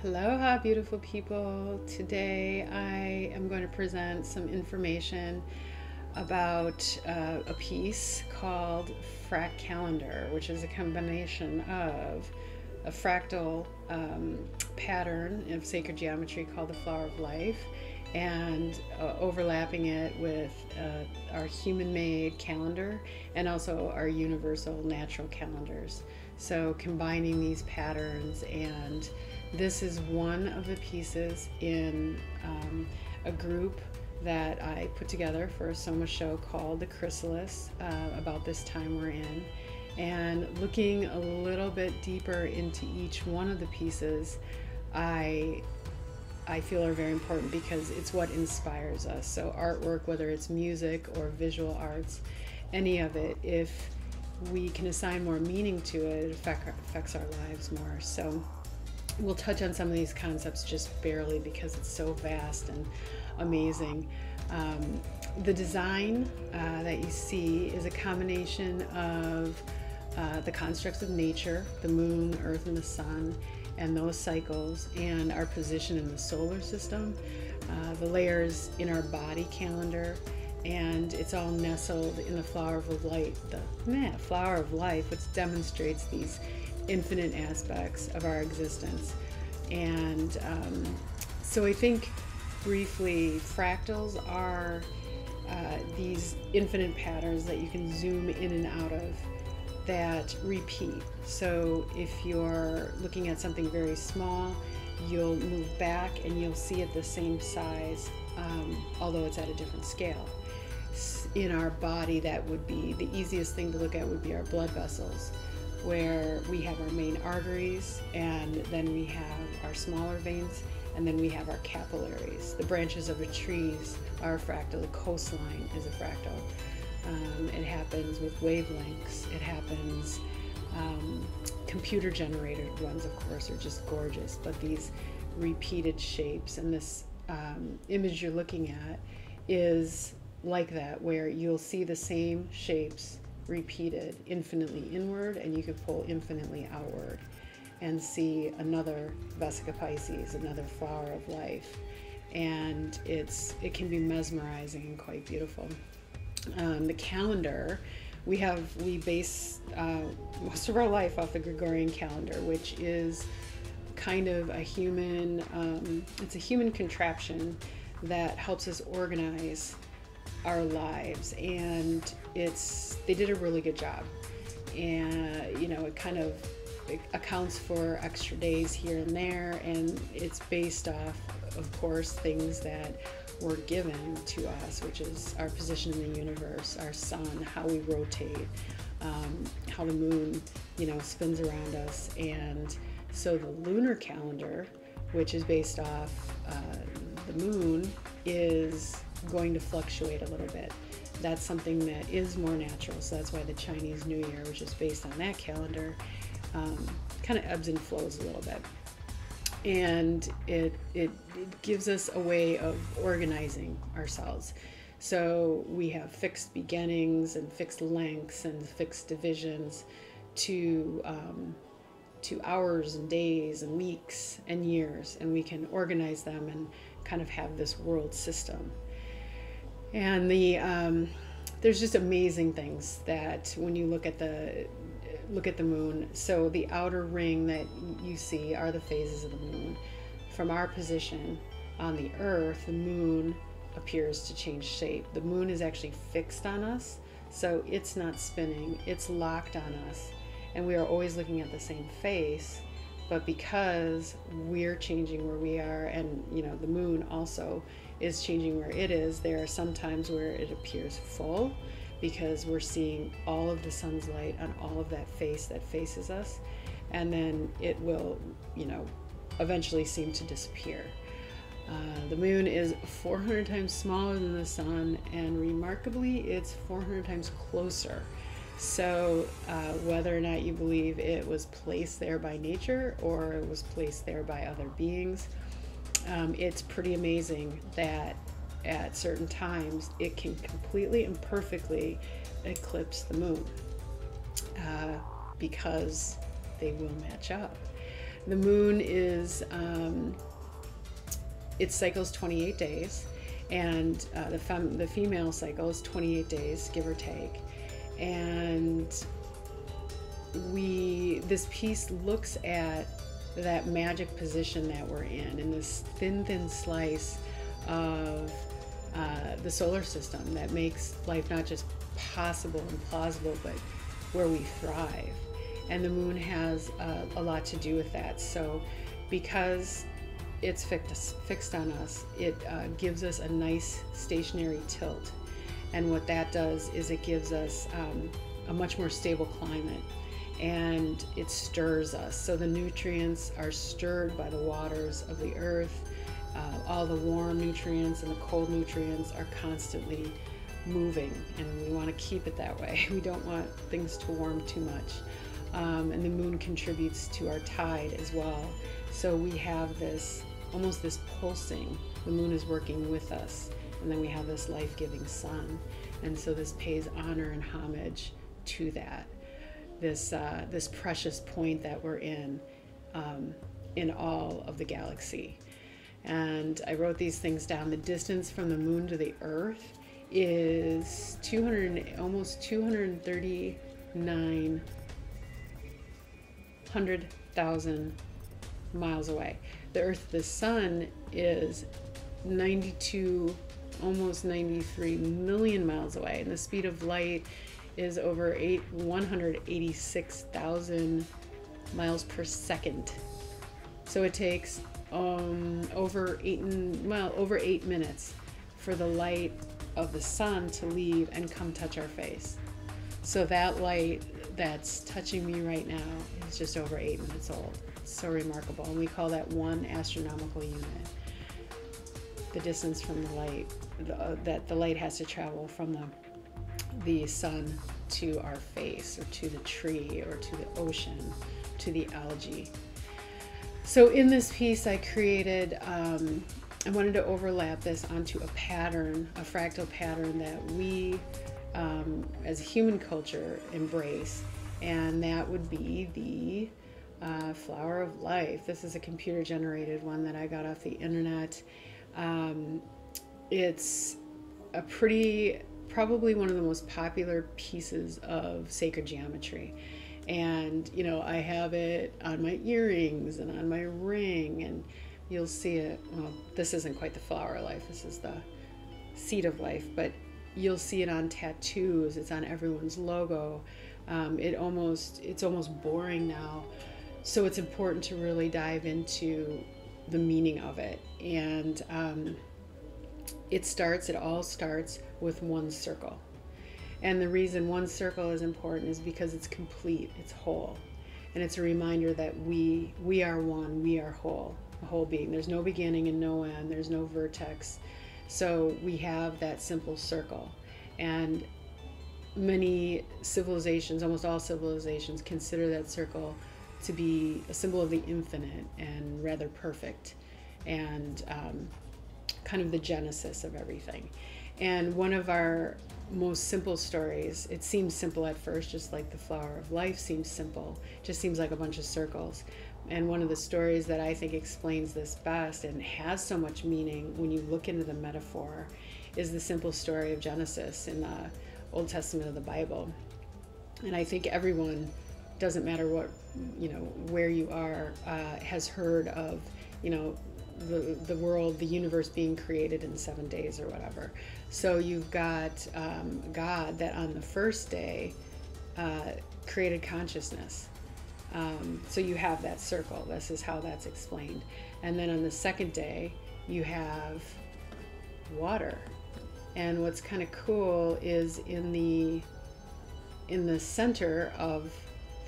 Aloha, beautiful people. Today I am going to present some information about a piece called FraCalendar, which is a combination of a fractal pattern of sacred geometry called the Flower of Life and overlapping it with our human-made calendar and also our universal natural calendars. So combining these patterns, and this is one of the pieces in a group that I put together for a Soma show called the Chrysalis about this time we're in, and looking a little bit deeper into each one of the pieces I feel are very important because it's what inspires us. So artwork, whether it's music or visual arts, any of it, if we can assign more meaning to it, it affects our lives more. So we'll touch on some of these concepts just barely because it's so vast and amazing. The design that you see is a combination of the constructs of nature, the moon, earth, and the sun, and those cycles, and our position in the solar system, the layers in our body calendar, and it's all nestled in the flower of light, the flower of life, which demonstrates these infinite aspects of our existence. And so I think briefly, fractals are these infinite patterns that you can zoom in and out of that repeat. So if you're looking at something very small, you'll move back and you'll see it the same size, although it's at a different scale. In our body, that would be the easiest thing to look at, would be our blood vessels, where we have our main arteries, and then we have our smaller veins, and then we have our capillaries. The branches of the trees are a fractal. The coastline is a fractal. It happens with wavelengths. It happens, computer generated ones, of course, are just gorgeous, but these repeated shapes, and this image you're looking at is like that, where you'll see the same shapes repeated infinitely inward, and you could pull infinitely outward and see another Vesica Piscis, another flower of life, and it can be mesmerizing and quite beautiful. The calendar, we base most of our life off the Gregorian calendar, which is kind of a human, it's a human contraption that helps us organize our lives, and they did a really good job. And it kind of accounts for extra days here and there, and it's based off, of course, things that were given to us, which is our position in the universe, our sun, how we rotate, how the moon spins around us. And so the lunar calendar, which is based off the moon, is going to fluctuate a little bit. That's something that is more natural, so that's why the Chinese New Year, which is based on that calendar, kind of ebbs and flows a little bit. And it gives us a way of organizing ourselves. So we have fixed beginnings and fixed lengths and fixed divisions to hours and days and weeks and years, and we can organize them and kind of have this world system. And there's just amazing things that when you look at the moon. So the outer ring that you see are the phases of the moon. From our position on the earth, the moon appears to change shape. The moon is actually fixed on us, so it's not spinning, it's locked on us, and we are always looking at the same face. But because we're changing where we are, and the moon also is changing where it is, there are some times where it appears full because we're seeing all of the sun's light on all of that face that faces us, and then it will eventually seem to disappear. The moon is 400 times smaller than the sun, and remarkably it's 400 times closer. So whether or not you believe it was placed there by nature or it was placed there by other beings, it's pretty amazing that at certain times it can completely and perfectly eclipse the moon, because they will match up. The moon is, it cycles 28 days, and the female cycle is 28 days, give or take. And this piece looks at that magic position that we're in this thin slice of the solar system that makes life not just possible and plausible, but where we thrive. And the moon has a lot to do with that. So because it's fixed on us, it gives us a nice stationary tilt. And what that does is it gives us a much more stable climate, and it stirs us. So the nutrients are stirred by the waters of the earth. All the warm nutrients and the cold nutrients are constantly moving, and we want to keep it that way. We don't want things to warm too much. And the moon contributes to our tide as well. So we have this, almost this pulsing. The moon is working with us, and then we have this life-giving sun. And so this pays honor and homage to that, this precious point that we're in all of the galaxy. And I wrote these things down. The distance from the moon to the earth is almost 239,000 miles away. The sun is 92, almost 93 million miles away, and the speed of light is over 186,000 miles per second. So it takes over 8 minutes for the light of the sun to leave and come touch our face. So that light that's touching me right now is just over 8 minutes old. It's so remarkable, and we call that 1 astronomical unit. The distance from the light that the light has to travel from the sun to our face, or to the tree, or to the ocean, to the algae. So in this piece I created, I wanted to overlap this onto a pattern, a fractal pattern that we as a human culture embrace, and that would be the flower of life. This is a computer generated one that I got off the internet. It's a probably one of the most popular pieces of sacred geometry. And, you know, I have it on my earrings and on my ring, and you'll see it. Well, this isn't quite the flower of life. This is the seed of life, but you'll see it on tattoos. It's on everyone's logo. It's almost boring now. So it's important to really dive into the meaning of it. And it all starts with one circle. And the reason one circle is important is because it's complete, it's whole. And it's a reminder that we are one, we are whole, a whole being. There's no beginning and no end, there's no vertex. So we have that simple circle. And many civilizations, almost all civilizations, consider that circle to be a symbol of the infinite and rather perfect, and kind of the genesis of everything. And one of our most simple stories, it seems simple at first, just like the flower of life seems simple, just seems like a bunch of circles. And one of the stories that I think explains this best and has so much meaning when you look into the metaphor is the simple story of Genesis in the Old Testament of the Bible. And I think everyone, doesn't matter what, where you are, has heard of, the world, the universe being created in 7 days or whatever. So you've got God that on the first day created consciousness. So you have that circle. This is how that's explained. And then on the second day, you have water. And what's kind of cool is in the center of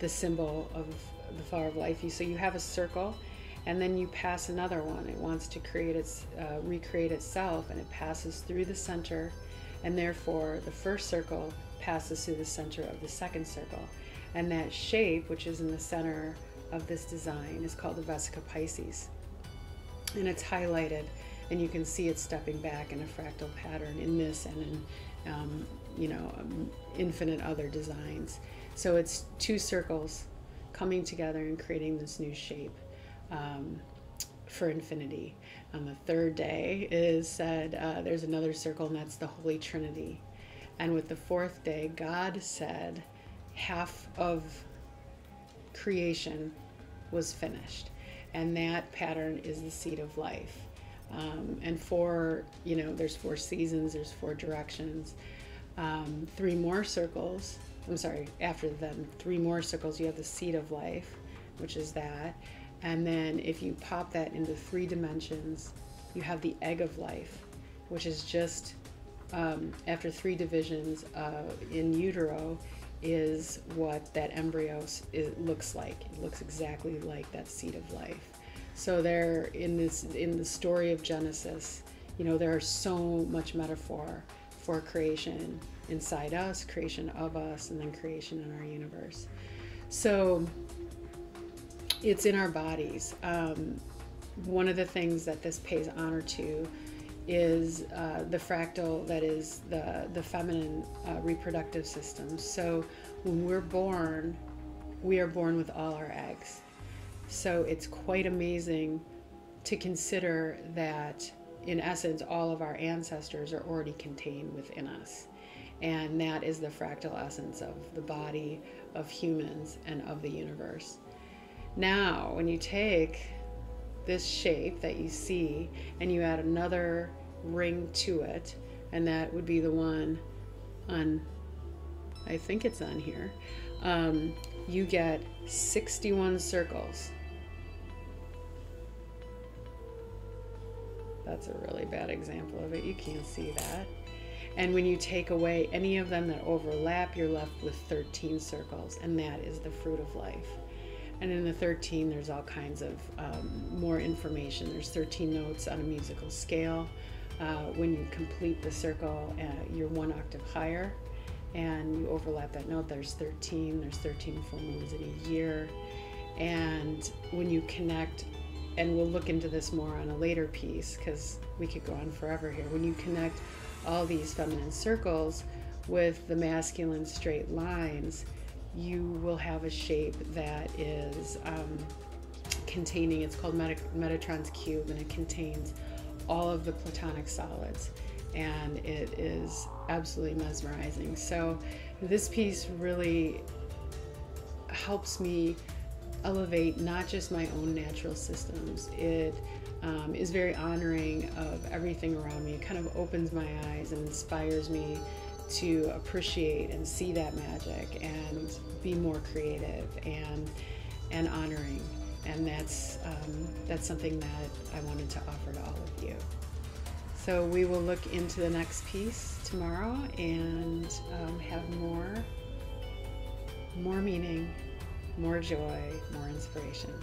the symbol of the flower of life, so you have a circle, and then you pass another one. It wants to recreate itself, and it passes through the center, and therefore the first circle passes through the center of the second circle. And that shape, which is in the center of this design, is called the Vesica Piscis. And it's highlighted, and you can see it stepping back in a fractal pattern in this and in, infinite other designs. So it's two circles coming together and creating this new shape. for infinity. On the third day is said there's another circle, and that's the Holy Trinity. And with the fourth day, God said half of creation was finished, and that pattern is the seed of life. And there's 4 seasons, there's 4 directions, 3 more circles. I'm sorry, after them, 3 more circles, you have the seed of life, which is that. And then if you pop that into 3 dimensions, you have the egg of life, which is just after 3 divisions in utero is what that embryo looks like. It looks exactly like that seed of life. So there, in the story of Genesis, there are so much metaphor for creation inside us, creation of us, and then creation in our universe. So it's in our bodies. One of the things that this pays honor to is the fractal, that is the feminine reproductive system. So when we're born, we are born with all our eggs. So it's quite amazing to consider that, in essence, all of our ancestors are already contained within us. And that is the fractal essence of the body, of humans, and of the universe. Now, when you take this shape that you see and you add another ring to it, and that would be the one on, I think it's on here, you get 61 circles. That's a really bad example of it. You can't see that. And when you take away any of them that overlap, you're left with 13 circles, and that is the fruit of life. And in the 13, there's all kinds of more information. There's 13 notes on a musical scale. When you complete the circle, you're 1 octave higher, and you overlap that note, there's 13. There's 13 full moons in a year. And when you connect, and we'll look into this more on a later piece because we could go on forever here. When you connect all these feminine circles with the masculine straight lines, you will have a shape that is containing, it's called Metatron's cube, and it contains all of the platonic solids, and it is absolutely mesmerizing. So this piece really helps me elevate not just my own natural systems. It is very honoring of everything around me. It kind of opens my eyes and inspires me to appreciate and see that magic and be more creative and honoring. And that's something that I wanted to offer to all of you. So we will look into the next piece tomorrow and have more meaning, more joy, more inspiration.